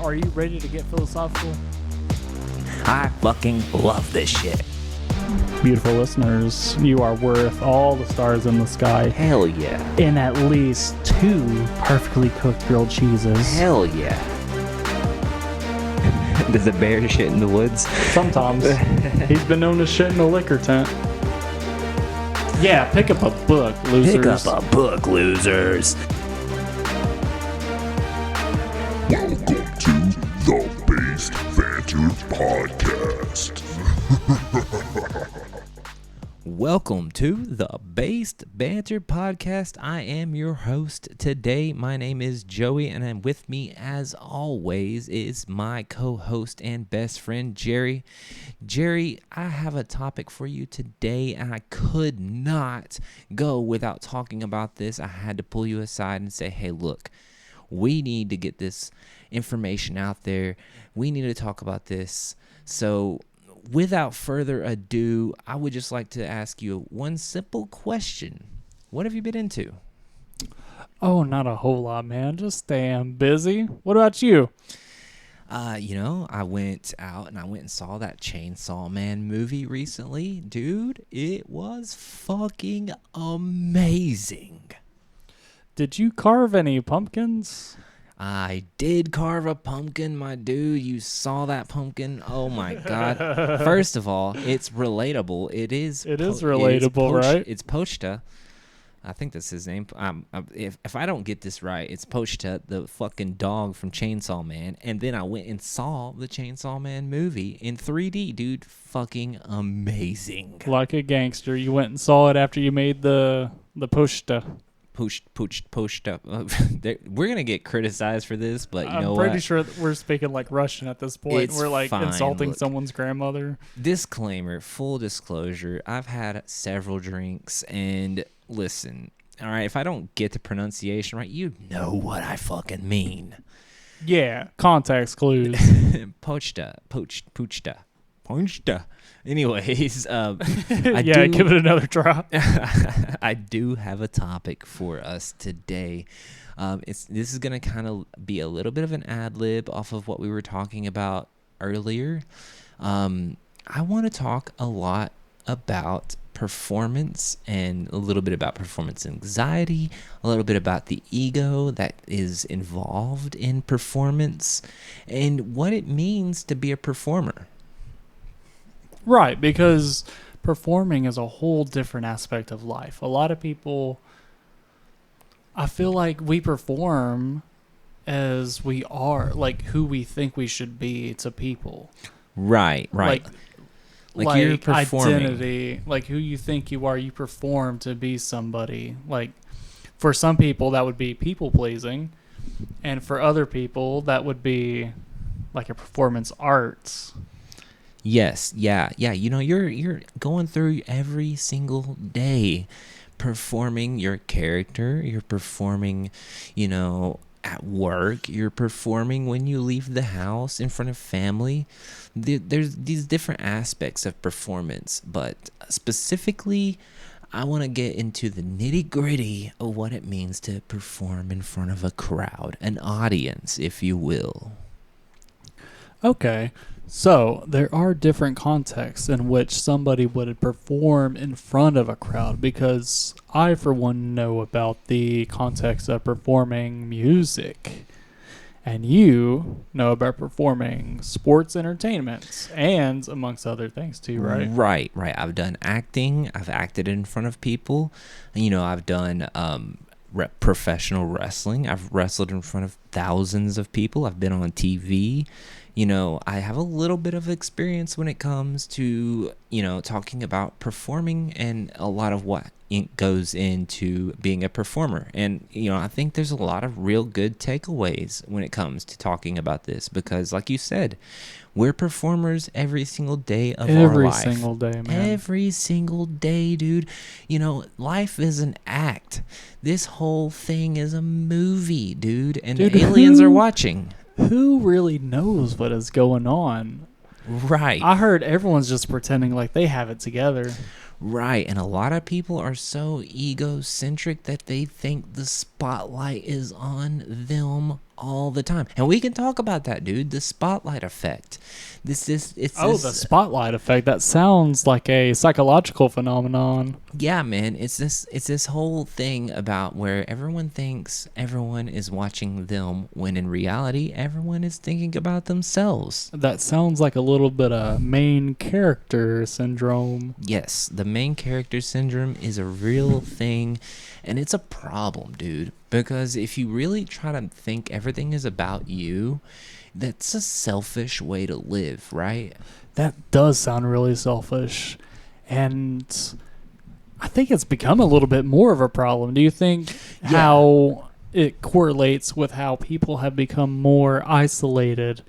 are you ready to get philosophical? I fucking love this shit. Beautiful listeners, you are worth all the stars in the sky. Hell yeah. And at least 2 perfectly cooked grilled cheeses. Hell yeah. Does a bear shit in the woods? Sometimes. He's been known to shit in a liquor tent. Yeah, pick up a book, losers. Pick up a book, losers. Welcome to the Based Banter Podcast. Welcome to the Based Banter Podcast. I am your host today. My name is Joey, and I'm with me, as always, is my co-host and best friend, Jerry. Jerry, I have a topic for you today, and I could not go without talking about this. I had to pull you aside and say, hey, look, we need to get this information out there. We need to talk about this. So without further ado, I would just like to ask you one simple question. What have you been into? Oh, not a whole lot, man. Just staying busy. What about you? I went out and I went and saw that Chainsaw Man movie recently. Dude, it was fucking amazing. Did you carve any pumpkins? I did carve a pumpkin, my dude. You saw that pumpkin? Oh my god! First of all, it's relatable. It is relatable, right? It's Pochta. I think that's his name. If I don't get this right, it's Pochta, the fucking dog from Chainsaw Man. And then I went and saw the Chainsaw Man movie in 3D, dude. Fucking amazing. Like a gangster, you went and saw it after you made the posta. Pochta. We're gonna get criticized for this, but you know I'm what? pretty sure that we're speaking like Russian at this point. It's we're like fine. insulting Look, someone's grandmother. Disclaimer, full disclosure, I've had several drinks, and listen, all right, if I don't get the pronunciation right, you know what I fucking mean. Yeah, context clues. Pochta. Anyways, Give it another try. I do have a topic for us today. This is going to kind of be a little bit of an ad lib off of what we were talking about earlier. I want to talk a lot about performance and a little bit about performance anxiety, a little bit about the ego that is involved in performance, and what it means to be a performer. Right, because performing is a whole different aspect of life. A lot of people, I feel like we perform as we are, like who we think we should be to people. Right. Like you're performing. Identity, like who you think you are, you perform to be somebody. Like for some people that would be people pleasing, and for other people that would be like a performance arts. Yes, yeah. You're going through every single day performing your character. You're performing, at work. You're performing when you leave the house in front of family. There's these different aspects of performance, but specifically, I want to get into the nitty-gritty of what it means to perform in front of a crowd, an audience, if you will. Okay. So, there are different contexts in which somebody would perform in front of a crowd, because I, for one, know about the context of performing music, and you know about performing sports entertainments, and amongst other things too, right? Right. I've done acting. I've acted in front of people. I've done professional wrestling. I've wrestled in front of thousands of people. I've been on TV. I have a little bit of experience when it comes to, talking about performing and a lot of what goes into being a performer. And, I think there's a lot of real good takeaways when it comes to talking about this because, like you said, we're performers every single day of our life. Every single day, man. Every single day, dude. Life is an act. This whole thing is a movie, dude. And the aliens are watching. Who really knows what is going on? Right. I heard everyone's just pretending like they have it together. Right. And a lot of people are so egocentric that they think the spotlight is on them all the time. And we can talk about that, dude. The spotlight effect. The spotlight effect. That sounds like a psychological phenomenon. Yeah, man. It's this whole thing about where everyone thinks everyone is watching them when in reality everyone is thinking about themselves. That sounds like a little bit of main character syndrome. Yes, the main character syndrome is a real thing, and it's a problem, dude. Because if you really try to think everything is about you, that's a selfish way to live, right? That does sound really selfish. And I think it's become a little bit more of a problem. Do you think how it correlates with how people have become more isolated,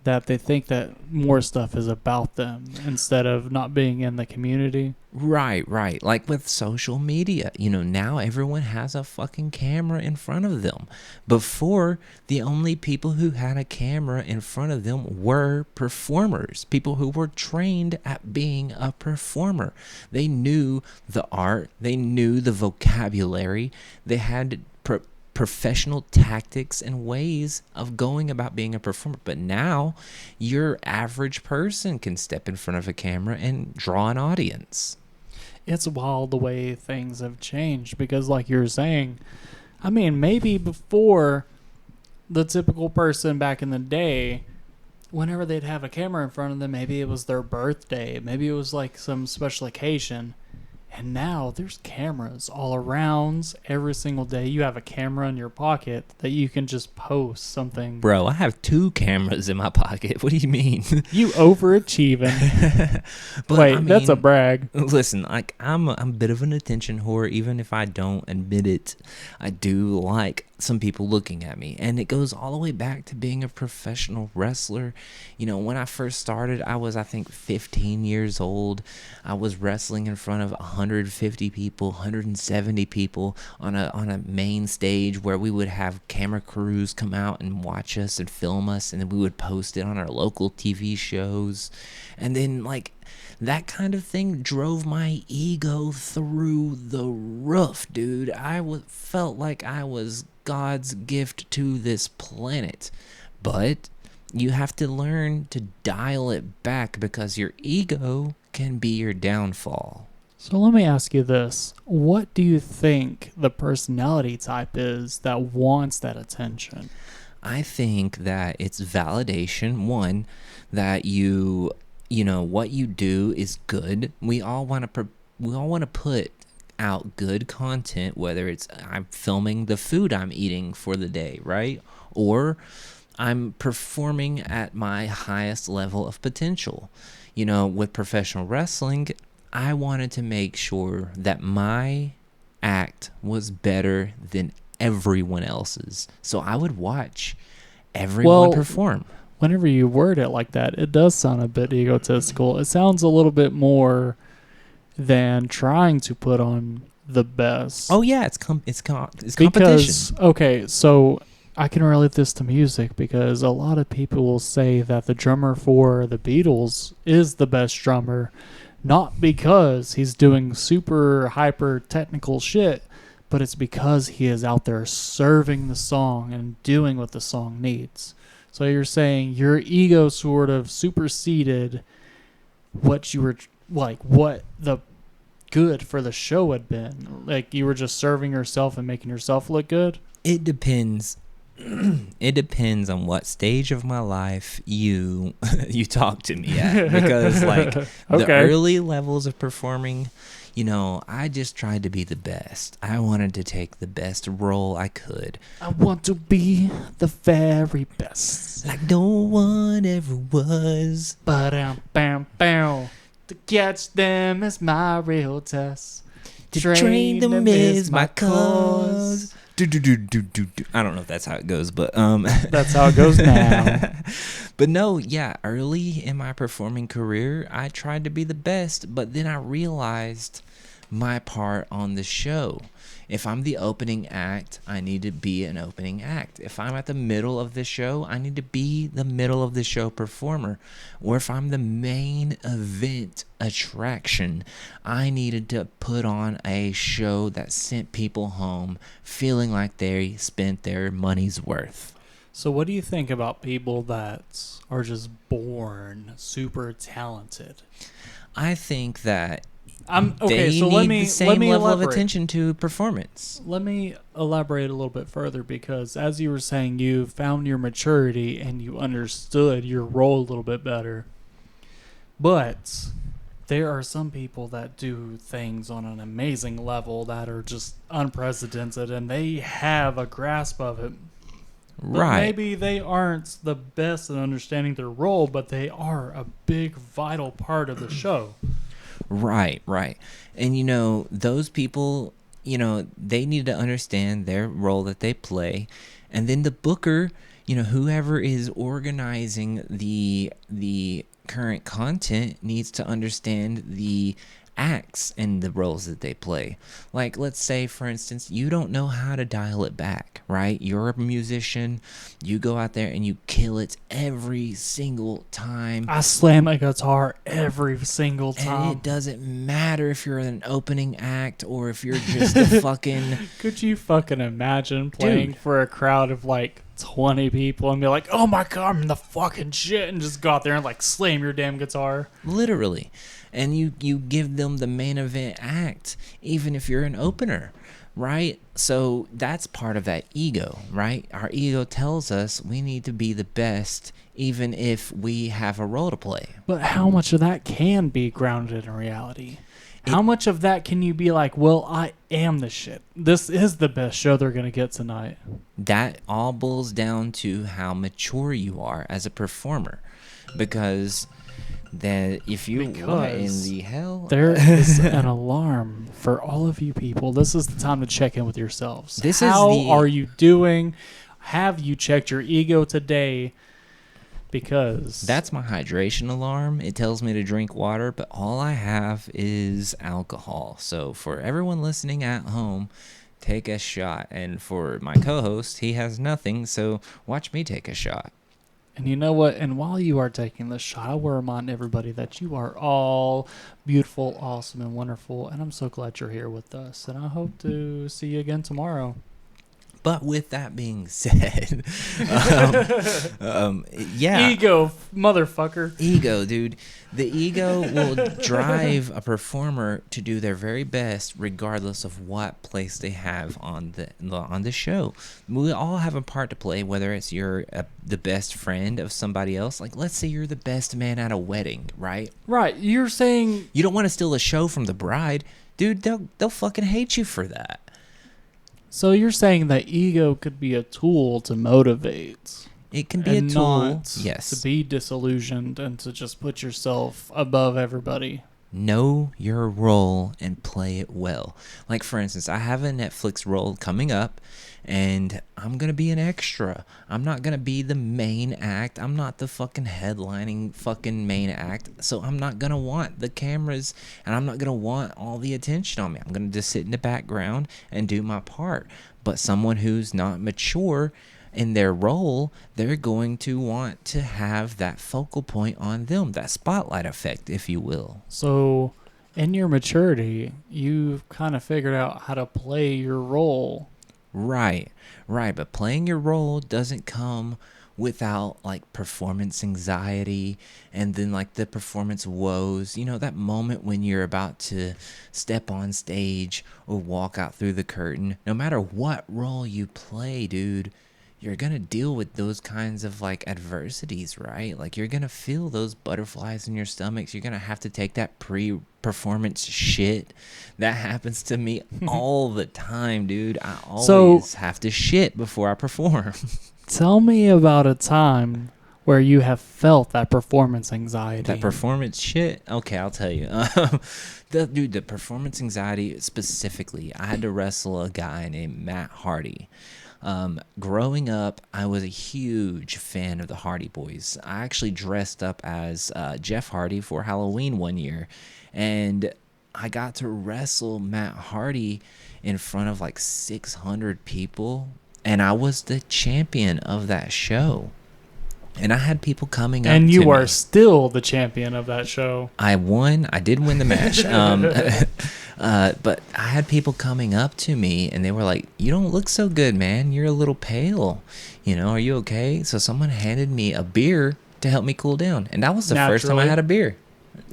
that they think that more stuff is about them instead of not being in the community? Right. Like with social media, now everyone has a fucking camera in front of them. Before, the only people who had a camera in front of them were performers, people who were trained at being a performer. They knew the art, they knew the vocabulary, they had professional tactics and ways of going about being a performer. But now your average person can step in front of a camera and draw an audience. It's wild the way things have changed because, like you're saying, I mean, maybe before, the typical person back in the day, whenever they'd have a camera in front of them, maybe it was their birthday, maybe it was like some special occasion. And now there's cameras all around. Every single day you have a camera in your pocket that you can just post something. Bro, I have 2 cameras in my pocket. What do you mean? You overachieving. But, Wait, that's a brag. Listen, like I'm a bit of an attention whore. Even if I don't admit it, I do like some people looking at me. And it goes all the way back to being a professional wrestler. When I first started, I was, I think, 15 years old. I was wrestling in front of 150 people, 170 people on a main stage where we would have camera crews come out and watch us and film us, and then we would post it on our local TV shows. And then, like, that kind of thing drove my ego through the roof, dude. Felt like I was God's gift to this planet. But you have to learn to dial it back because your ego can be your downfall. So let me ask you this. What do you think the personality type is that wants that attention? I think that it's validation. One, that what you do is good. We all want to put out good content, whether it's I'm filming the food I'm eating for the day, right? Or I'm performing at my highest level of potential. With professional wrestling, I wanted to make sure that my act was better than everyone else's. So I would watch everyone perform. Whenever you word it like that, it does sound a bit egotistical. It sounds a little bit more than trying to put on the best. Oh yeah, it's competition. Because, okay, so I can relate this to music because a lot of people will say that the drummer for the Beatles is the best drummer, not because he's doing super hyper technical shit, but it's because he is out there serving the song and doing what the song needs. So you're saying your ego sort of superseded what you were, like, what the good for the show had been. Like, you were just serving yourself and making yourself look good? It depends. It depends on what stage of my life you talk to me at. Because, like, the early levels of performing, I just tried to be the best. I wanted to take the best role I could. I want to be the very best. Like no one ever was. Ba-dum-bam-bam. To catch them is my real test. To train them is my cause. I don't know if that's how it goes, but that's how it goes now. But no, yeah, early in my performing career, I tried to be the best, but then I realized my part on the show. If I'm the opening act, I need to be an opening act. If I'm at the middle of the show, I need to be the middle of the show performer. Or if I'm the main event attraction, I needed to put on a show that sent people home feeling like they spent their money's worth. So what do you think about people that are just born super talented? I think that Okay, they so need let the me same level of elaborate. attention to performance. Let me elaborate a little bit further because as you were saying, you found your maturity and you understood your role a little bit better. But there are some people that do things on an amazing level that are just unprecedented and they have a grasp of it. But Right. maybe they aren't the best at understanding their role, but they are a big, vital part of the show. Right, right. And those people, they need to understand their role that they play. And then the booker, whoever is organizing the current content needs to understand the acts and the roles that they play. Like, let's say, for instance, you don't know how to dial it back, right? You're a musician, you go out there and you kill it every single time. I slam a guitar every single And time. it doesn't matter if you're an opening act or if you're just a fucking... Could you fucking imagine playing Dude. for a crowd of like 20 people and be like, oh my god, I'm in the fucking shit, and just go out there and like slam your damn guitar? Literally. And you give them the main event act, even if you're an opener, right? So that's part of that ego, right? Our ego tells us we need to be the best, even if we have a role to play. But how much of that can be grounded in reality? How much of that can you be like, well, I am the shit. This is the best show they're going to get tonight. That all boils down to how mature you are as a performer. Because then if you... What in the hell? There is an alarm for all of you people. This is the time to check in with yourselves. How are you doing? Have you checked your ego today? Because that's my hydration alarm. It tells me to drink water, but all I have is alcohol. So for everyone listening at home, take a shot. And for my co-host, he has nothing, so watch me take a shot. And you know what? And while you are taking this shot, I will remind everybody that you are all beautiful, awesome, and wonderful. And I'm so glad you're here with us. And I hope to see you again tomorrow. But with that being said, yeah. Ego, motherfucker. Ego, dude. The ego will drive a performer to do their very best regardless of what place they have on the show. We all have a part to play, whether it's you're the best friend of somebody else. Like, let's say you're the best man at a wedding, right? Right. You're saying... You don't want to steal the show from the bride. Dude, they'll fucking hate you for that. So you're saying that ego could be a tool to motivate. It can be a tool, yes. To be disillusioned and to just put yourself above everybody. Know your role and play it well. Like, for instance, I have a Netflix role coming up, and I'm going to be an extra. I'm not going to be the main act. I'm not the fucking headlining fucking main act. So I'm not going to want the cameras, and I'm not going to want all the attention on me. I'm going to just sit in the background and do my part. But someone who's not mature in their role, they're going to want to have that focal point on them, that spotlight effect, if you will. So in your maturity, you've kind of figured out how to play your role. Right. But playing your role doesn't come without like performance anxiety and then like the performance woes. You know, that moment when you're about to step on stage or walk out through the curtain. No matter what role you play, dude, you're going to deal with those kinds of like adversities, right? Like you're going to feel those butterflies in your stomachs. You're going to have to take that pre-performance shit. That happens to me all the time, dude. I always have to shit before I perform. Tell me about a time where you have felt that performance anxiety. That performance shit? Okay, I'll tell you. The performance anxiety specifically, I had to wrestle a guy named Matt Hardy. Growing up, I was a huge fan of the Hardy Boys. I actually dressed up as Jeff Hardy for Halloween one year, and I got to wrestle Matt Hardy in front of like 600 people, and I was the champion of that show. And I had people coming up to me. And you are still the champion of that show. I won. I did win the match. But I had people coming up to me and they were like, "You don't look so good, man. You're a little pale. Are you okay?" So someone handed me a beer to help me cool down, and that was the first time I Naturally. had a beer.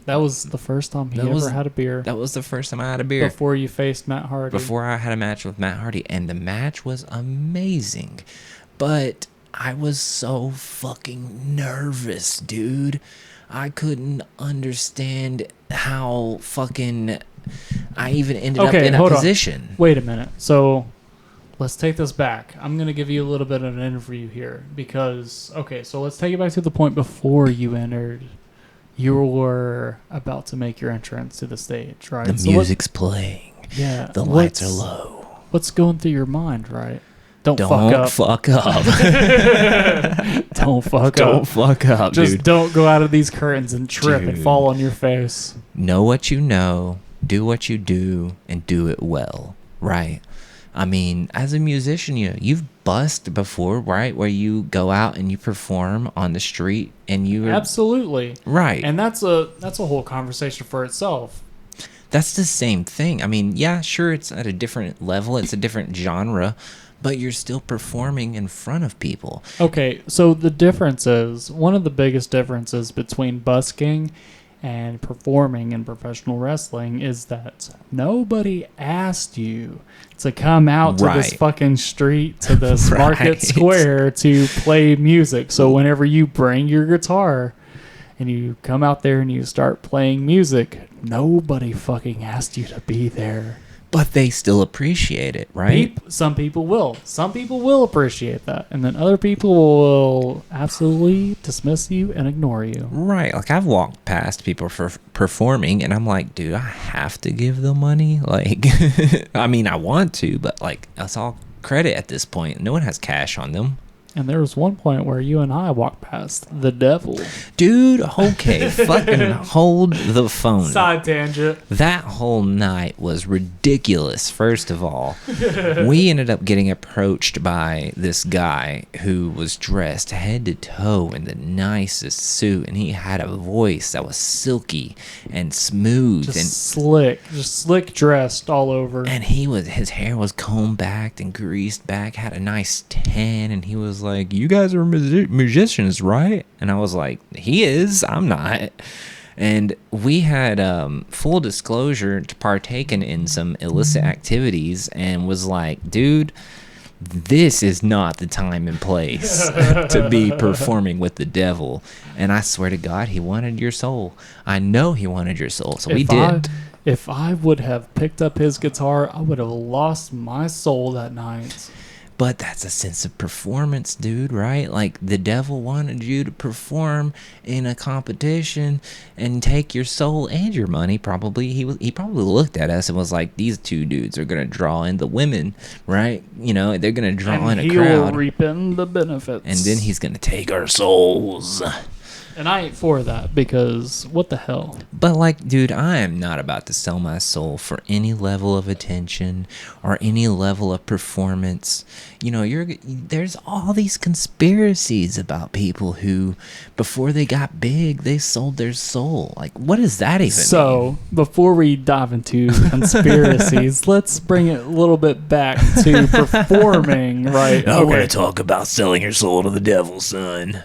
That was the first time he That was- ever had a beer That was the first time I had a beer. before you faced Matt Hardy. Before I had a match with Matt Hardy, and the match was amazing. But I was so fucking nervous, dude. I couldn't understand how fucking I even ended up in a hold on. position. Wait a minute. So let's take this back. I'm going to give you a little bit of an interview here because, so let's take it back to the point before you entered. You were about to make your entrance to the stage, right? The music's playing. Yeah. The lights are low. What's going through your mind, right? Don't Fuck up. Don't fuck up. Don't fuck up, Just dude. don't go out of these curtains and trip and Dude. fall on your face. Know what you know, do what you do, and do it well, right? I mean, as a musician, you've busked before, right? Where you go out and you perform on the street and you Absolutely. right. And that's a whole conversation for itself. That's the same thing. I mean, yeah, sure, it's at a different level, it's a different genre, but you're still performing in front of people. Okay, so the difference is, one of the biggest differences between busking and performing in professional wrestling is that nobody asked you to come out to this Right. fucking street, to this Right. market square to play music. So whenever you bring your guitar and you come out there and you start playing music, nobody fucking asked you to be there. But they still appreciate it, right? Some people will. Some people will appreciate that. And then other people will absolutely dismiss you and ignore you. Right. Like, I've walked past people for performing, and I'm like, dude, I have to give them money? Like, I mean, I want to, but, like, that's all credit at this point. No one has cash on them. And there was one point where you and I walked past the devil. Dude, okay, fucking hold the phone. Side tangent. That whole night was ridiculous, first of all. We ended up getting approached by this guy who was dressed head to toe in the nicest suit, and he had a voice that was silky and smooth. Just slick dressed all over. And his hair was combed back and greased back, had a nice tan, and he was like, "You guys are musicians, right?" And I was like, "He is, I'm not." And we had full disclosure to partaken in some illicit activities, and was like, "Dude, this is not the time and place to be performing with the devil." And I swear to God, he wanted your soul. I know he wanted your soul, so we did. If I would have picked up his guitar, I would have lost my soul that night. But that's a sense of performance, dude, right? Like, the devil wanted you to perform in a competition and take your soul and your money. Probably he probably looked at us and was like, "These two dudes are gonna draw in the women, right? They're gonna draw in a crowd, he'll reap in the benefits." and then he's gonna take our souls." And I ain't for that, because what the hell? But, like, dude, I am not about to sell my soul for any level of attention or any level of performance. There's all these conspiracies about people who, before they got big, they sold their soul. Like, what does that even mean? So, before we dive into conspiracies, let's bring it a little bit back to performing, right? I want to talk about selling your soul to the devil, son.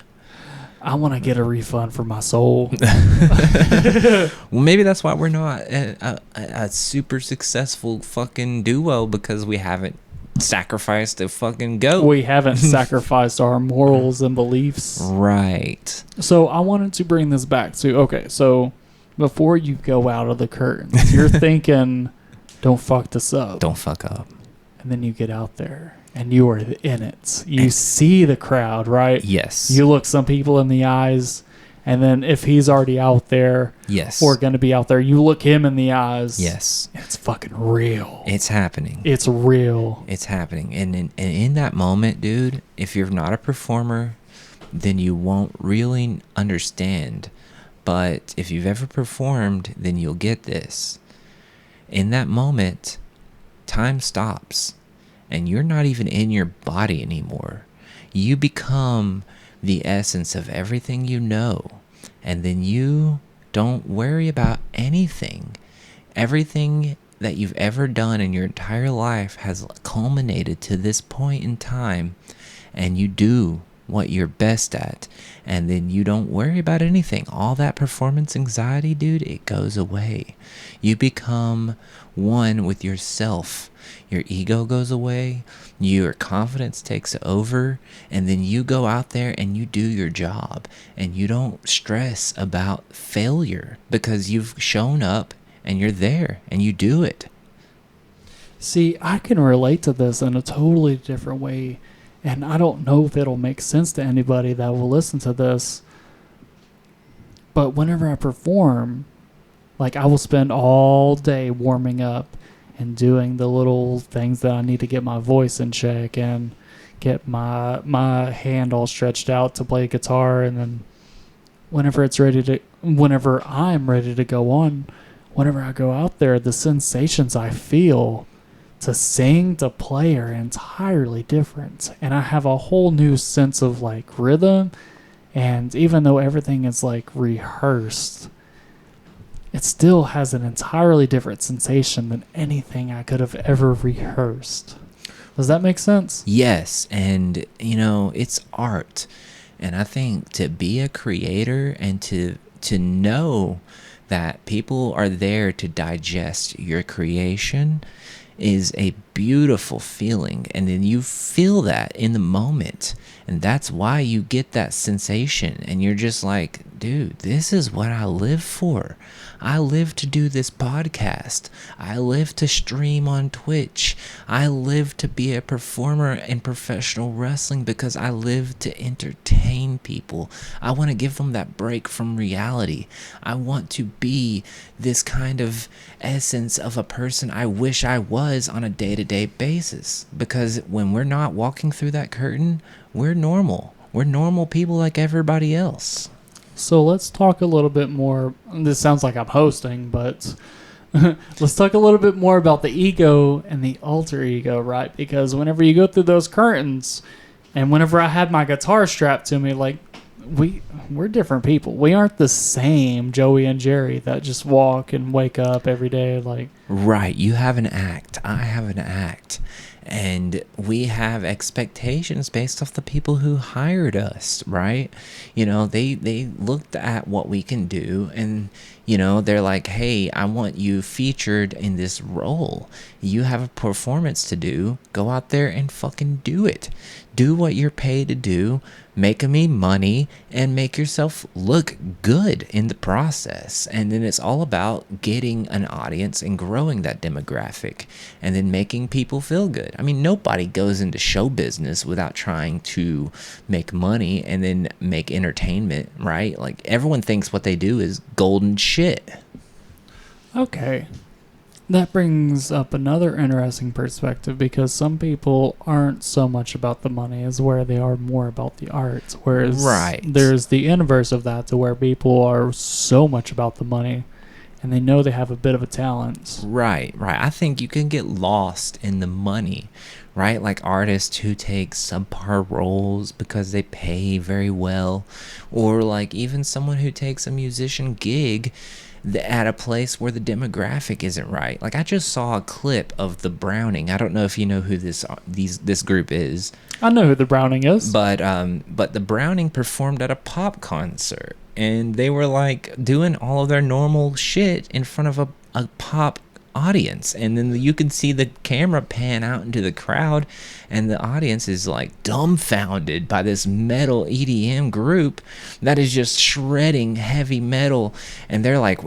I want to get a refund for my soul. Well, maybe that's why we're not a super successful fucking duo, because we haven't sacrificed a fucking goat. We haven't sacrificed our morals and beliefs. Right. So I wanted to bring this back to, so before you go out of the curtains, you're thinking, don't fuck this up. Don't fuck up. And then you get out there and you are in it. You see the crowd, right? Yes. You look some people in the eyes, and then if he's already out there, Yes. or going to be out there, you look him in the eyes. Yes. And it's fucking real. It's happening. It's real. It's happening. And in that moment, dude, if you're not a performer, then you won't really understand. But if you've ever performed, then you'll get this. In that moment, time stops. And you're not even in your body anymore. You become the essence of everything you know. And then you don't worry about anything. Everything that you've ever done in your entire life has culminated to this point in time, and you do what you're best at, and then you don't worry about anything. All that performance anxiety, dude, it goes away. You become one with yourself. Your ego goes away, your confidence takes over, and then you go out there and you do your job, and you don't stress about failure because you've shown up and you're there and you do it. See, I can relate to this in a totally different way, and I don't know if it'll make sense to anybody that will listen to this. But whenever I perform, like I will spend all day warming up and doing the little things that I need to get my voice in check and get my hand all stretched out to play guitar, and then whenever I'm ready to go on, whenever I go out there, the sensations I feel to sing, to play are entirely different. And I have a whole new sense of like rhythm. And even though everything is like rehearsed, it still has an entirely different sensation than anything I could have ever rehearsed. Does that make sense? Yes, and it's art. And I think to be a creator and to know that people are there to digest your creation is a beautiful feeling. And then you feel that in the moment. And that's why you get that sensation. And you're just like, dude, this is what I live for. I live to do this podcast. I live to stream on Twitch. I live to be a performer in professional wrestling because I live to entertain people. I want to give them that break from reality. I want to be this kind of essence of a person I wish I was on a day-to-day basis. Because when we're not walking through that curtain, we're normal. We're normal people like everybody else. So let's talk a little bit more. This sounds like I'm hosting, but let's talk a little bit more about the ego and the alter ego, right? Because whenever you go through those curtains, and whenever I had my guitar strapped to me, like we're different people. We aren't the same Joey and Jerry that just walk and wake up every day. Like, right, you have an act. I have an act. And we have expectations based off the people who hired us, right? They looked at what we can do, and they're like, hey, I want you featured in this role. You have a performance to do. Go out there and fucking do it. Do what you're paid to do. Make me money and make yourself look good in the process. And then it's all about getting an audience and growing that demographic and then making people feel good. I mean, nobody goes into show business without trying to make money and then make entertainment, right? Like, everyone thinks what they do is golden shit. okay. That brings up another interesting perspective, because some people aren't so much about the money as where they are more about the art. Whereas Right. there's the inverse of that, to where people are so much about the money and they know they have a bit of a talent. Right. I think you can get lost in the money, right? Like artists who take subpar roles because they pay very well, or like even someone who takes a musician gig at a place where the demographic isn't right. Like, I just saw a clip of the Browning. I don't know if you know who this group is. I know who the Browning is. But the Browning performed at a pop concert, and they were like doing all of their normal shit in front of a pop audience, and then you can see the camera pan out into the crowd, and the audience is like dumbfounded by this metal EDM group that is just shredding heavy metal, and they're like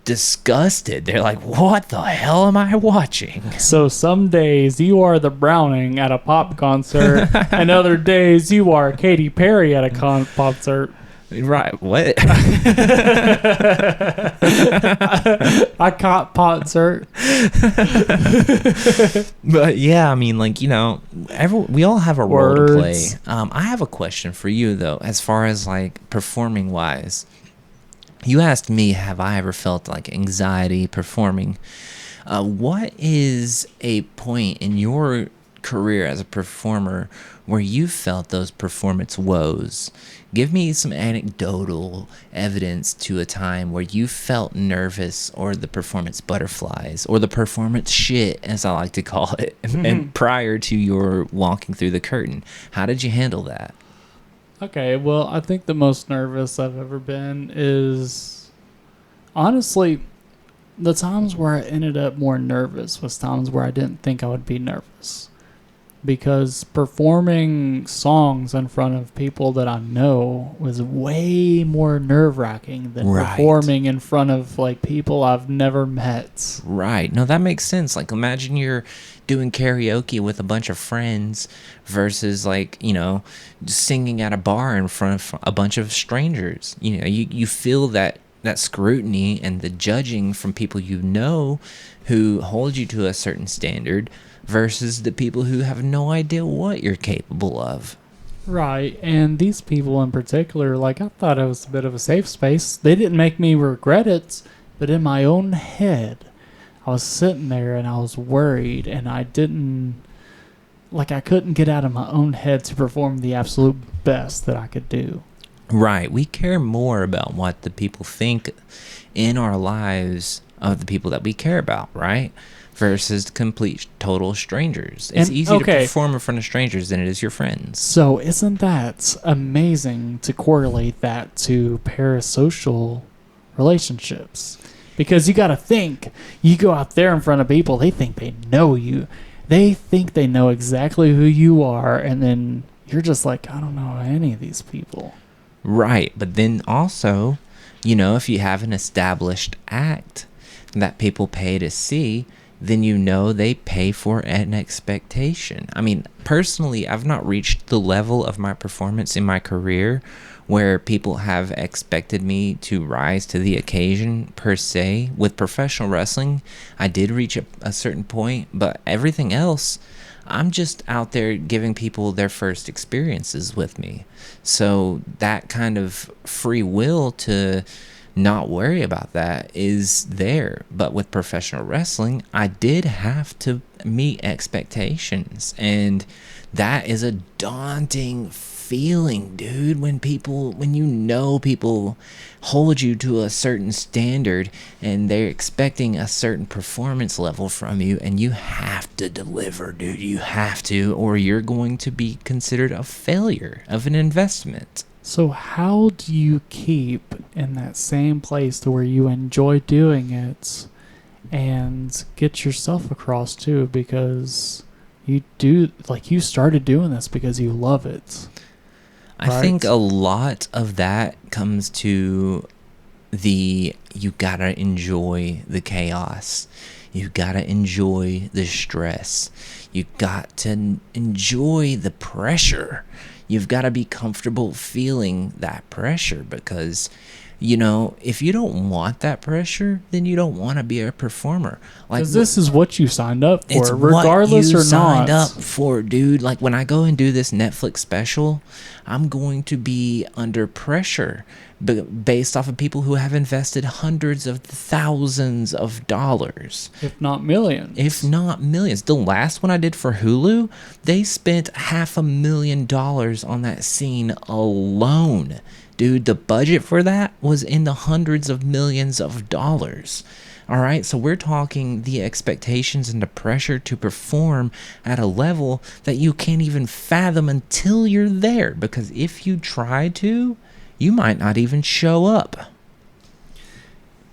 disgusted. They're like, what the hell am I watching? So some days you are the Browning at a pop concert, and other days you are Katy Perry at a concert. Right, what? I caught concert. But yeah, I mean, like, we all have a role to play. Words. I have a question for you, though, as far as like performing wise. You asked me, have I ever felt like anxiety performing? What is a point in your career as a performer where you felt those performance woes. Give me some anecdotal evidence to a time where you felt nervous, or the performance butterflies, or the performance shit, as I like to call it, and prior to your walking through the curtain. How did you handle that? Okay, well, I think the most nervous I've ever been is honestly the times where I ended up more nervous was times where I didn't think I would be nervous. Because performing songs in front of people that I know was way more nerve-wracking than Right. performing in front of like people I've never met. Right. No, that makes sense. Like, imagine you're doing karaoke with a bunch of friends versus, like, you know, singing at a bar in front of a bunch of strangers. You know, you feel that scrutiny and the judging from people you know who hold you to a certain standard versus the people who have no idea what you're capable of. Right, and these people in particular, like, I thought it was a bit of a safe space. They didn't make me regret it, but in my own head, I was sitting there and I was worried, and I couldn't get out of my own head to perform the absolute best that I could do. Right. We care more about what the people think in our lives of the people that we care about, right? Versus complete total strangers. It's easy to perform in front of strangers than it is your friends. So isn't that amazing to correlate that to parasocial relationships? Because you got to think, you go out there in front of people, they think they know you. They think they know exactly who you are, and then you're just like, I don't know any of these people. Right. But then also, you know, if you have an established act that people pay to see, then you know they pay for an expectation. I mean, personally, I've not reached the level of my performance in my career where people have expected me to rise to the occasion per se. With professional wrestling, I did reach a certain point, but everything else, I'm just out there giving people their first experiences with me. So that kind of free will to not worry about that is there. But with professional wrestling, I did have to meet expectations, and that is a daunting feeling, dude, when you know people hold you to a certain standard and they're expecting a certain performance level from you, and you have to deliver, dude. You have to, or you're going to be considered a failure of an investment. So how do you keep in that same place to where you enjoy doing it and get yourself across too? Because you started doing this because you love it. I think a lot of that comes to you gotta enjoy the chaos. You gotta enjoy the stress. You got to enjoy the pressure. You've got to be comfortable feeling that pressure, because, you know, if you don't want that pressure, then you don't want to be a performer. Like, because this is what you signed up for, it's regardless what you or signed not. up for, dude. Like, when I go and do this Netflix special, I'm going to be under pressure based off of people who have invested hundreds of thousands of dollars, if not millions. The last one I did for Hulu, they spent $500,000 on that scene alone. Dude, the budget for that was in the hundreds of millions of dollars. All right, so we're talking the expectations and the pressure to perform at a level that you can't even fathom until you're there. Because if you try to, you might not even show up.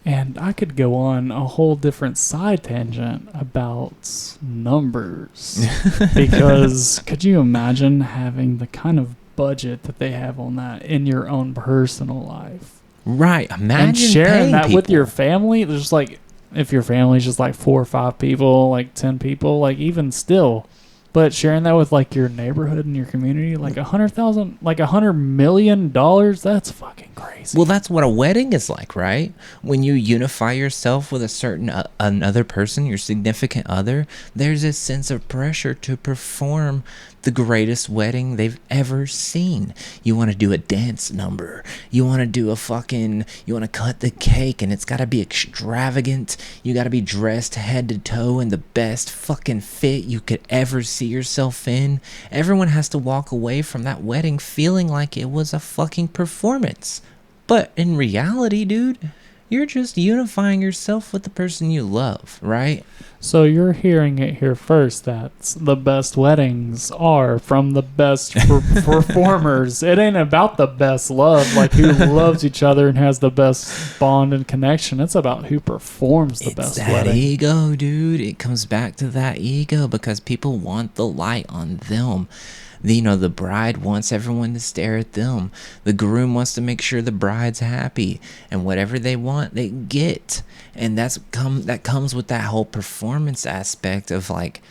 And I could go on a whole different side tangent about numbers. Because could you imagine having the kind of budget that they have on that in your own personal life? Right. Imagine and sharing that people with your family. There's like, if your family's just like 4 or 5 people, like 10 people, like even still, but sharing that with like your neighborhood and your community, like $100 million, that's fucking crazy. Well, that's what a wedding is like, right? When you unify yourself with a certain another person, your significant other, there's a sense of pressure to perform the greatest wedding they've ever seen. You want to do a dance number. You want to do you want to cut the cake, and it's got to be extravagant. You got to be dressed head to toe in the best fucking fit you could ever see yourself in. Everyone has to walk away from that wedding feeling like it was a fucking performance. But in reality, dude, you're just unifying yourself with the person you love, right? So you're hearing it here first that the best weddings are from the best performers. It ain't about the best love, like who loves each other and has the best bond and connection. It's about who performs the best that wedding. Ego, dude. It comes back to that ego because people want the light on them. The bride wants everyone to stare at them. The groom wants to make sure the bride's happy, and whatever they want, they get. And that comes with that whole performance aspect of like,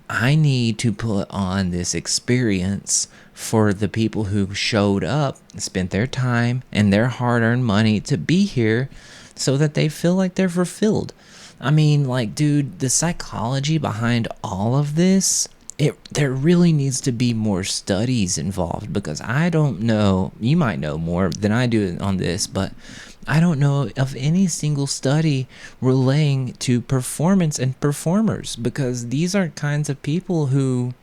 I need to put on this experience for the people who showed up, spent their time and their hard-earned money to be here, so that they feel like they're fulfilled. I mean, like, dude, the psychology behind all of this, there really needs to be more studies involved, because I don't know, you might know more than I do on this, but I don't know of any single study relating to performance and performers, because these are kinds of people who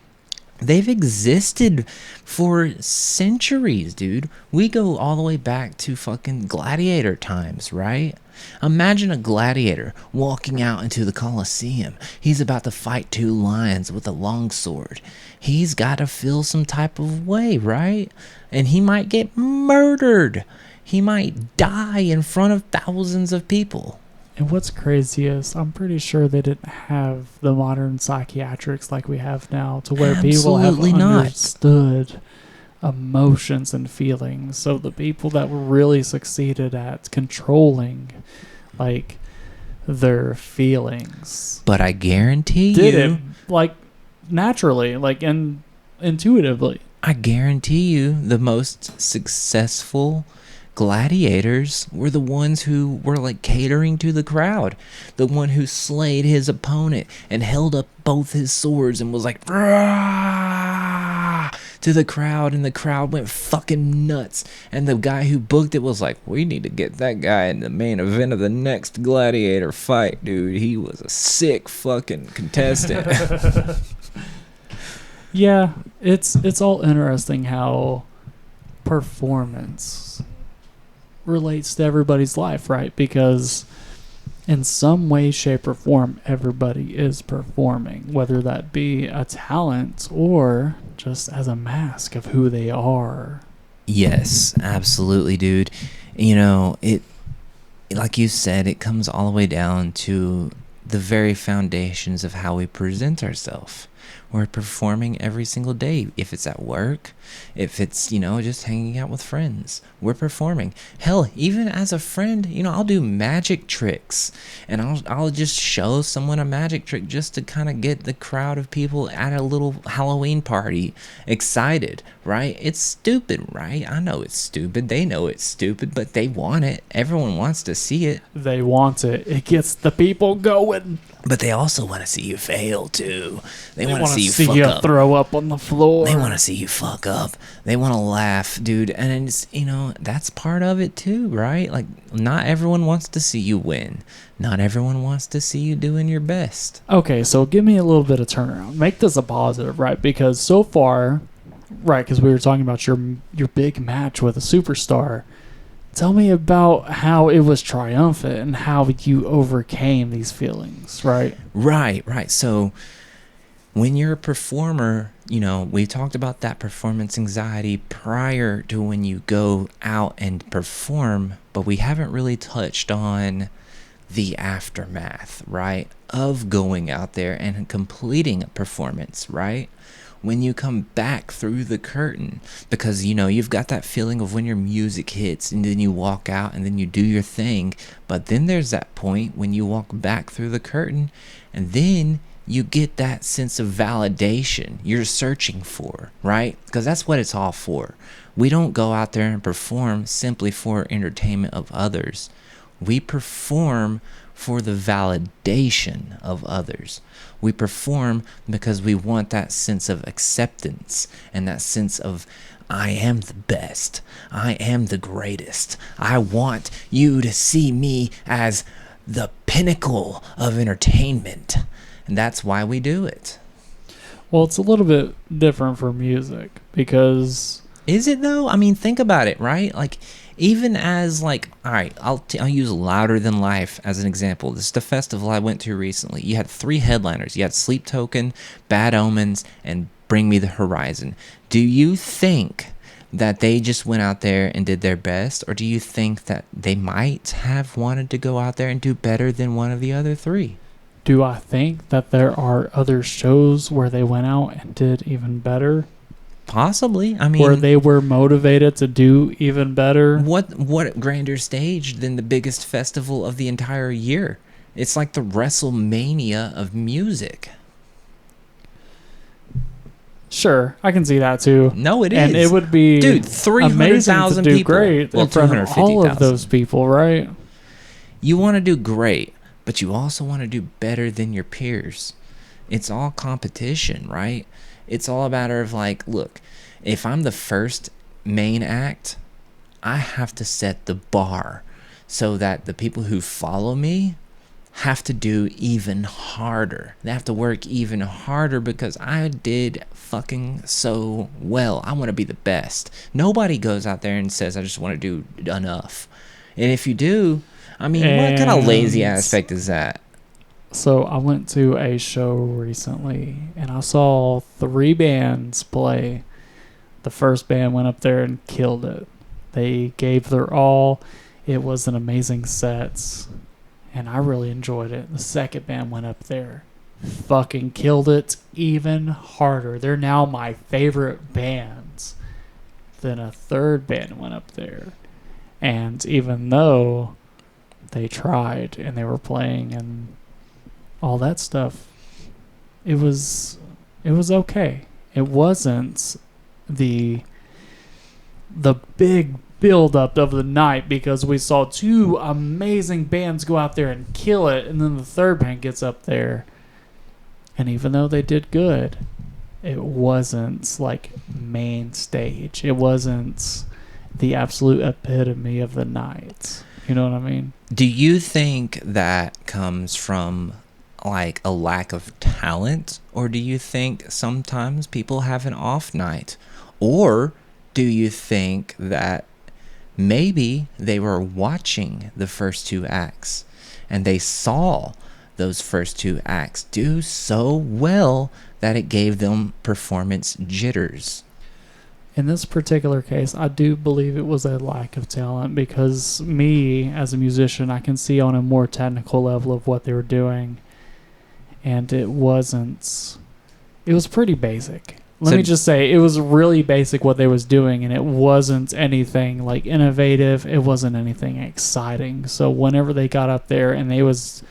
they've existed for centuries, dude. We go all the way back to fucking gladiator times, right? Imagine a gladiator walking out into the Colosseum. He's about to fight 2 lions with a long sword. He's got to feel some type of way, right? And he might get murdered. He might die in front of thousands of people. And what's crazy is I'm pretty sure they didn't have the modern psychiatrics like we have now, to where people have understood emotions and feelings. So the people that really succeeded at controlling like their feelings, but I guarantee did you, it like naturally, like intuitively. I guarantee you the most successful gladiators were the ones who were like catering to the crowd, the one who slayed his opponent and held up both his swords and was like, "Rah!" to the crowd, and the crowd went fucking nuts, and the guy who booked it was like, we need to get that guy in the main event of the next gladiator fight, dude. He was a sick fucking contestant. Yeah, it's all interesting how performance relates to everybody's life, right? Because in some way, shape, or form, everybody is performing, whether that be a talent or just as a mask of who they are. Yes, absolutely, dude. It, like you said, it comes all the way down to the very foundations of how we present ourselves. We're performing every single day. If it's at work, if it's, just hanging out with friends, we're performing. Hell, even as a friend, I'll do magic tricks, and I'll just show someone a magic trick just to kind of get the crowd of people at a little Halloween party excited, right? It's stupid, right? I know it's stupid. They know it's stupid, but they want it. Everyone wants to see it. They want it. It gets the people going. But they also want to see you fail too. They want to wanna see you see fuck you up. throw up on the floor. They want to see you fuck up. They want to laugh, dude. And it's, that's part of it too, right? Like, not everyone wants to see you win. Not everyone wants to see you doing your best. Okay, so give me a little bit of turnaround. Make this a positive, right? Because so far, right, because we were talking about your big match with a superstar. Tell me about how it was triumphant and how you overcame these feelings, right? Right. So when you're a performer, we talked about that performance anxiety prior to when you go out and perform, but we haven't really touched on the aftermath, right, of going out there and completing a performance, right? When you come back through the curtain, because you've got that feeling of when your music hits and then you walk out and then you do your thing, but then there's that point when you walk back through the curtain and then you get that sense of validation you're searching for, right? Because that's what it's all for. We don't go out there and perform simply for entertainment of others. We perform for the validation of others. We perform because we want that sense of acceptance and that sense of, I am the best. I am the greatest. I want you to see me as the pinnacle of entertainment. And that's why we do it. Well, it's a little bit different for music because Is it though? I mean, think about it, right? Like, even as like, all right, I'll use Louder Than Life as an example. This is the festival I went to recently. You had 3 headliners. You had Sleep Token, Bad Omens, and Bring Me the Horizon. Do you think that they just went out there and did their best, or do you think that they might have wanted to go out there and do better than one of the other 3? do I think that there are other shows where they went out and did even better? Possibly. I mean, Where they were motivated to do even better? what grander stage than the biggest festival of the entire year? It's like the WrestleMania of music. Sure, I can see that too. No, it is. And it would be Dude, amazing 300,000 to do people. great Well, in front of all of 250,000. those people, right? You want to do great, but you also want to do better than your peers. It's all competition, right? It's all a matter of like, look, if I'm the first main act, I have to set the bar so that the people who follow me have to do even harder. They have to work even harder because I did fucking so well. I want to be the best. Nobody goes out there and says, I just want to do enough. And if you do, I mean, what kind of lazy aspect is that? So I went to a show recently and I saw 3 bands play. The first band went up there and killed it. They gave their all. It was an amazing set, and I really enjoyed it. The second band went up there, fucking killed it even harder. They're now my favorite bands. Then a third band went up there, and even though they tried and they were playing and all that stuff, it was okay. It wasn't the big build up of the night because we saw 2 amazing bands go out there and kill it, and then the third band gets up there, and even though they did good, it wasn't like main stage. It wasn't the absolute epitome of the night. You know what I mean? Do you think that comes from like a lack of talent, or do you think sometimes people have an off night, or do you think that maybe they were watching the first 2 acts and they saw those first 2 acts do so well that it gave them performance jitters? In this particular case, I do believe it was a lack of talent because me, as a musician, I can see on a more technical level of what they were doing, and it was pretty basic. Let me just say, it was really basic what they was doing, and it wasn't anything like innovative. It wasn't anything exciting. So whenever they got up there and they was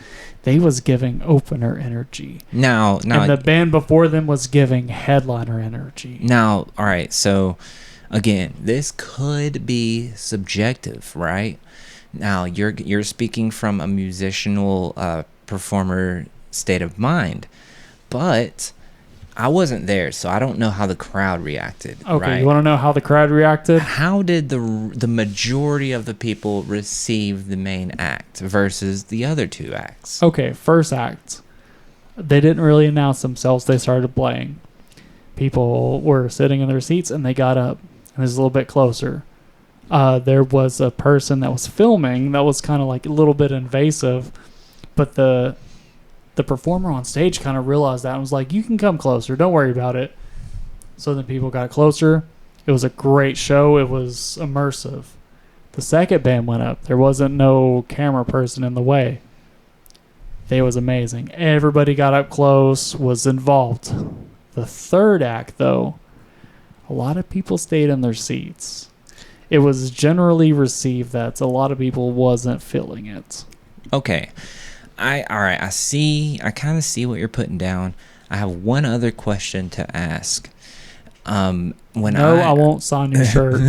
giving opener energy. Now, And the band before them was giving headliner energy. Now, all right, so again, this could be subjective, right? Now, you're speaking from a musicianal performer state of mind, but I wasn't there, so I don't know how the crowd reacted. Okay, right? you want to know how the crowd reacted? How did the majority of the people receive the main act versus the other 2 acts? Okay, first act. They didn't really announce themselves. They started playing. People were sitting in their seats, and they got up, and it was a little bit closer. There was a person that was filming that was kind of like a little bit invasive, but the performer on stage kind of realized that and was like, you can come closer, don't worry about it. So then people got closer. It was a great show. It was immersive. The second band went up. There wasn't no camera person in the way. They was amazing. Everybody got up close, was involved. The third act, though, a lot of people stayed in their seats. It was generally received that a lot of people wasn't feeling it. Okay. I kind of see what you're putting down. I have one other question to ask. When No, I won't sign your shirt.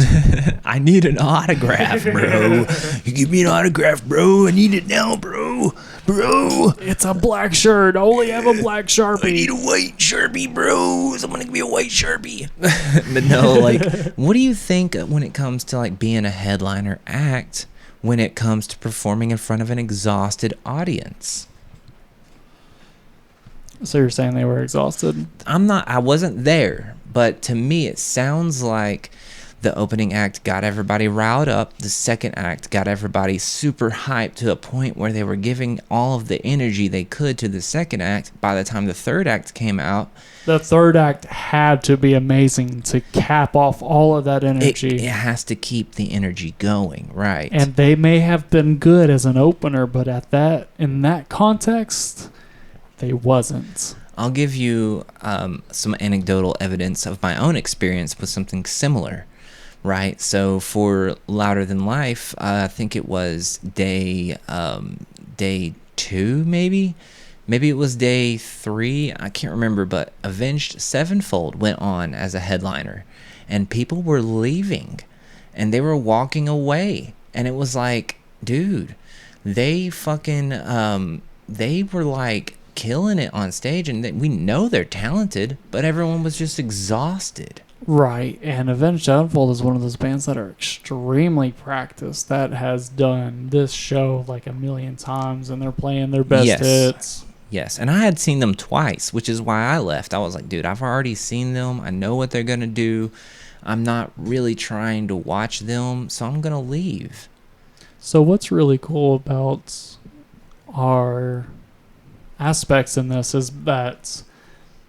I need an autograph, bro. You give me an autograph, bro. I need it now, bro. Bro. It's a black shirt. I only have a black Sharpie. I need a white Sharpie, bro. Someone give me a white Sharpie. But no, like, what do you think when it comes to like being a headliner act when it comes to performing in front of an exhausted audience? So you're saying they were exhausted? I wasn't there, but to me it sounds like the opening act got everybody riled up. The second act got everybody super hyped to a point where they were giving all of the energy they could to the second act. By the time the third act came out, The third act had to be amazing to cap off all of that energy. it has to keep the energy going, right? And they may have been good as an opener, but in that context, they wasn't. I'll give you some anecdotal evidence of my own experience with something similar, right? So for Louder Than Life, I think it was day 2, maybe it was day 3. I can't remember, but Avenged Sevenfold went on as a headliner, and people were leaving, and they were walking away, and it was like, dude, they fucking they were like killing it on stage, and we know they're talented, but everyone was just exhausted. Right, and Avenged Sevenfold is one of those bands that are extremely practiced, that has done this show like a million times, and they're playing their best hits. Yes, and I had seen them twice, which is why I left. I was like, dude, I've already seen them. I know what they're going to do. I'm not really trying to watch them, so I'm going to leave. So what's really cool about our aspects in this is that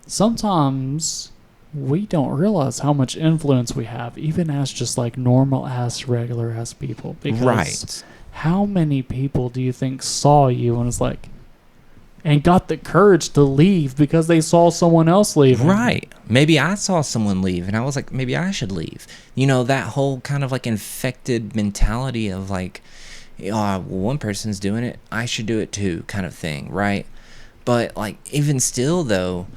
sometimes we don't realize how much influence we have, even as just like normal ass, regular ass people. Because Right. how many people do you think saw you and was like, and got the courage to leave because they saw someone else leaving? Right. Maybe I saw someone leave, and I was like, maybe I should leave. You know, that whole kind of like infected mentality of like, oh, well, one person's doing it, I should do it too, kind of thing, right? But like, even still though,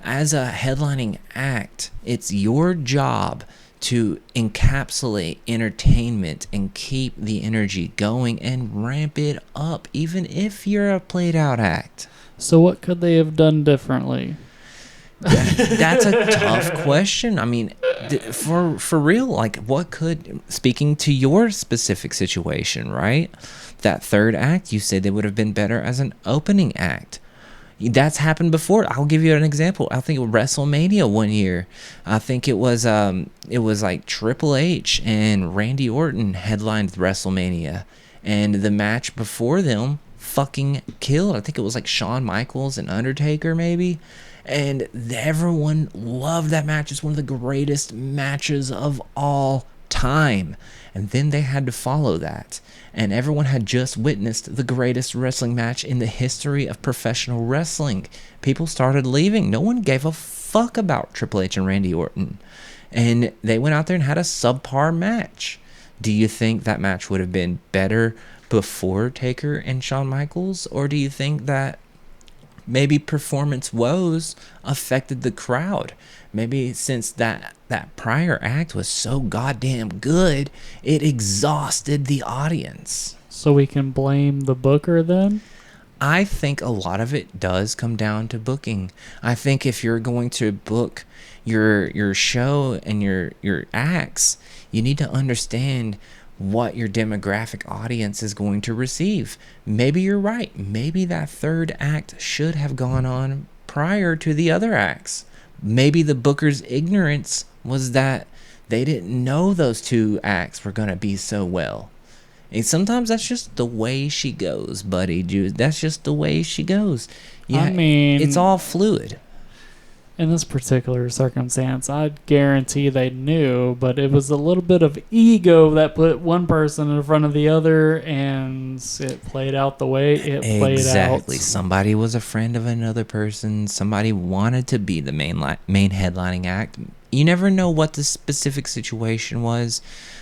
as a headlining act, it's your job to encapsulate entertainment and keep the energy going and ramp it up, even if you're a played out act. So what could they have done differently? That's a tough question. I mean, for real, like, speaking to your specific situation, right? That third act, you said they would have been better as an opening act. That's happened before. I'll give you an example. I think WrestleMania one year. I think it was like Triple H and Randy Orton headlined WrestleMania, and the match before them fucking killed. I think it was like Shawn Michaels and Undertaker maybe, and everyone loved that match. It's one of the greatest matches of all time. And then they had to follow that, and everyone had just witnessed the greatest wrestling match in the history of professional wrestling. People started leaving. No one gave a fuck about Triple H and Randy Orton, and they went out there and had a subpar match. Do you think that match would have been better before Taker and Shawn Michaels, or do you think that maybe performance woes affected the crowd? Maybe since that prior act was so goddamn good, it exhausted the audience. So we can blame the booker then? I think a lot of it does come down to booking. I think if you're going to book your show and your acts, you need to understand what your demographic audience is going to receive. Maybe you're right. Maybe that third act should have gone on prior to the other acts. Maybe the booker's ignorance was that they didn't know those two acts were going to be so well. And sometimes that's just the way she goes, buddy. Dude, that's just the way she goes. Yeah, I mean, it's all fluid. In this particular circumstance, I'd guarantee they knew, but it was a little bit of ego that put one person in front of the other, and it played out the way it played out. Exactly. Somebody was a friend of another person. Somebody wanted to be the main headlining act. you never know what the specific situation was,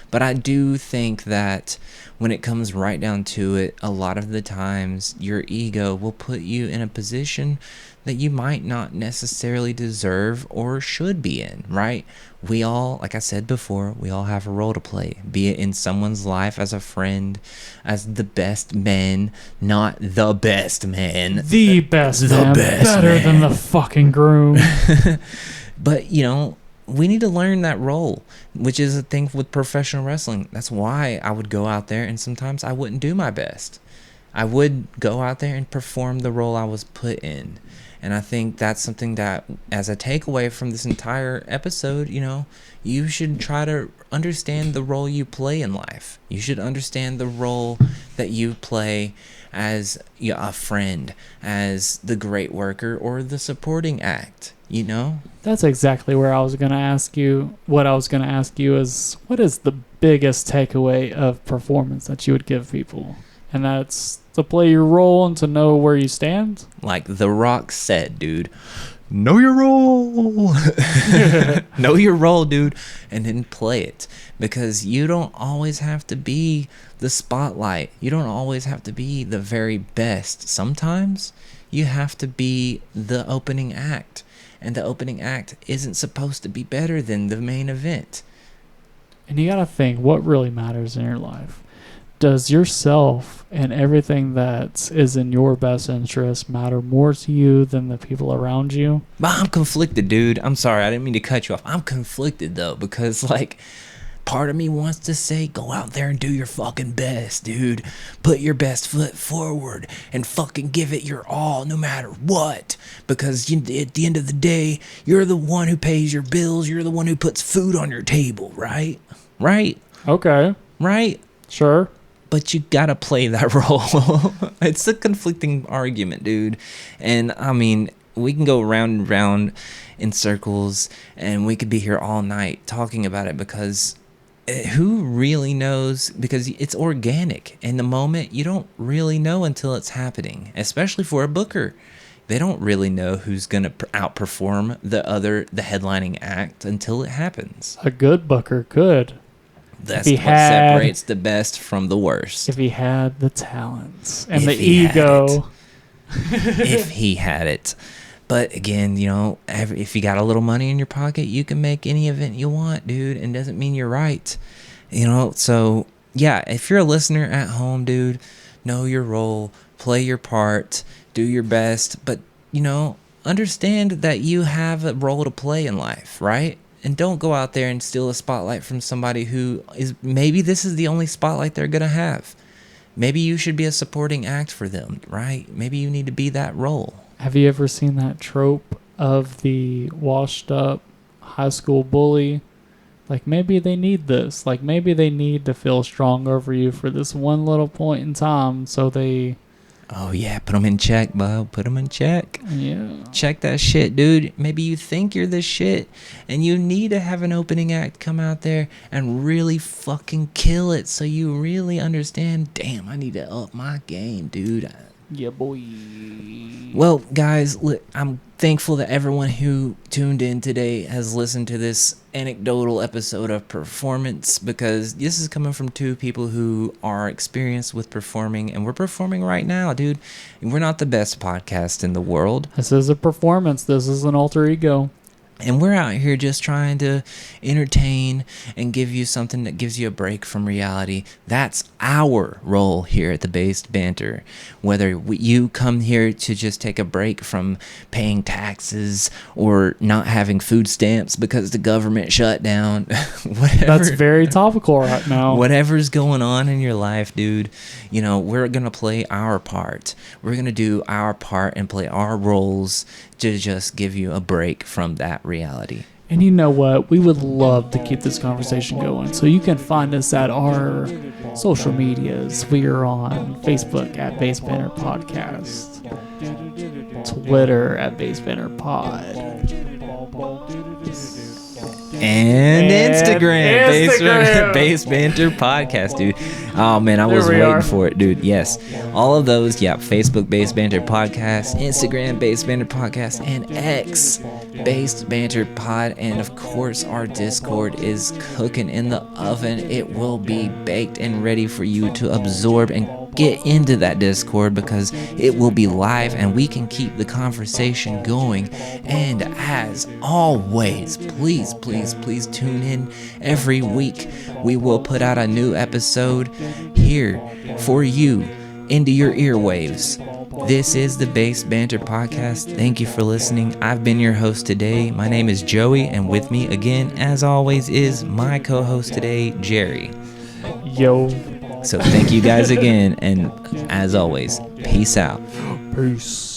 but I do think that when it comes right down to it, a lot of the times your ego will put you in a position that you might not necessarily deserve or should be in, right? We all, like I said before, we all have a role to play, be it in someone's life as a friend, as the best man, not the best man. The best The man, best better man. than the fucking groom. But, you know, we need to learn that role, which is a thing with professional wrestling. That's why I would go out there and sometimes I wouldn't do my best. I would go out there and perform the role I was put in. And I think that's something that, as a takeaway from this entire episode, you know, you should try to understand the role you play in life. You should understand the role that you play as a friend, as the great worker, or the supporting act, you know? That's exactly where I was going to ask you. What I was going to ask you is, what is the biggest takeaway of performance that you would give people? And that's to play your role and to know where you stand? Like The Rock said, dude, know your role. Know your role, dude, and then play it. Because you don't always have to be the spotlight. You don't always have to be the very best. Sometimes you have to be the opening act. And the opening act isn't supposed to be better than the main event. And you got to think, what really matters in your life? Does yourself and everything that is in your best interest matter more to you than the people around you? But I'm conflicted, dude. I'm sorry, I didn't mean to cut you off. I'm conflicted, though, because, like, part of me wants to say, go out there and do your fucking best, dude. Put your best foot forward and fucking give it your all, no matter what. Because at the end of the day, you're the one who pays your bills. You're the one who puts food on your table, right? Right? Okay, Right? sure. But you gotta play that role. It's a conflicting argument, dude. And I mean, we can go round and round in circles, and we could be here all night talking about it, because who really knows? Because it's organic. In the moment, you don't really know until it's happening, especially for a booker. They don't really know who's gonna outperform the headlining act until it happens. A good booker could. That's he what had- separates the best from the worst. If he had the talents and If the he had ego. If he had it. But again, you know, if you got a little money in your pocket, you can make any event you want, dude, and doesn't mean you're right. You know, so yeah, if you're a listener at home, dude, know your role, play your part, do your best, but, you know, understand that you have a role to play in life, right? And don't go out there and steal a spotlight from somebody who is, maybe this is the only spotlight they're going to have. Maybe you should be a supporting act for them, right? Maybe you need to be that role. Have you ever seen that trope of the washed up high school bully? Like, maybe they need this. Like, maybe they need to feel strong over you for this one little point in time, so they... Oh, yeah, put them in check, bub. Put them in check. Yeah. Check that shit, dude. Maybe you think you're the shit, and you need to have an opening act come out there and really fucking kill it, so you really understand, damn, I need to up my game, dude. Yeah, boy. Well, guys, I'm thankful that everyone who tuned in today has listened to this anecdotal episode of performance, because this is coming from two people who are experienced with performing, and we're performing right now, dude. And we're not the best podcast in the world, This is a performance. This is an alter ego. and we're out here just trying to entertain and give you something that gives you a break from reality. That's our role here at the Based Banter. Whether you come here to just take a break from paying taxes or not having food stamps because the government shut down, whatever. That's very topical right now. Whatever's going on in your life, dude, you know, we're going to play our part. We're going to do our part and play our roles to just give you a break from that reality. And you know what? We would love to keep this conversation going. So you can find us at our social medias. We are on Facebook at Base Banner Podcast, Twitter at Base Banner Pod. And Instagram. Instagram. Base Banter Podcast, dude. Oh, man, I was There we waiting are. for it, dude. Yes. All of those, yeah. Facebook, Base Banter Podcast. Instagram, Base Banter Podcast. And X, Base Banter Pod. And, of course, our Discord is cooking in the oven. It will be baked and ready for you to absorb and get into that Discord, because it will be live and we can keep the conversation going. And as always, please tune in every week. We will put out a new episode here for you into your earwaves. This is the Base Banter Podcast. Thank you for listening. I've been your host today. My name is Joey, and with me again, as always, is my co-host today, Jerry. Yo. So thank you guys again, and as always, peace out. Peace.